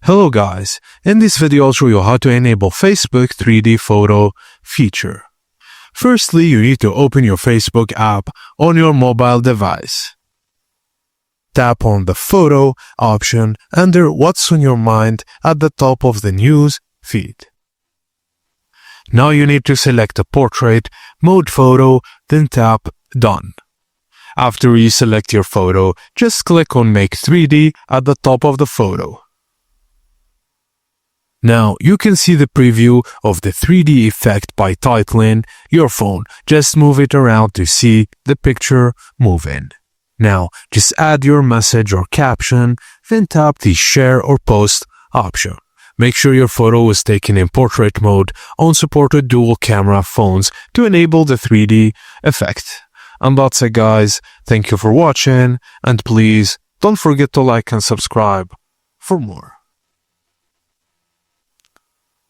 Hello guys, in this video I'll show you how to enable Facebook 3D photo feature. Firstly, you need to open your Facebook app on your mobile device. Tap on the photo option under What's on your mind at the top of the news feed. Now you need to select a portrait mode photo, then tap Done. After you select your photo, just click on Make 3D at the top of the photo. Now you can see the preview of the 3D effect by titling your phone. Just move it around to see the picture move in. Now just add your message or caption, then tap the Share or Post option. Make sure your photo was taken in portrait mode on supported dual camera phones to enable the 3D effect. And that's it guys, thank you for watching and please don't forget to like and subscribe for more.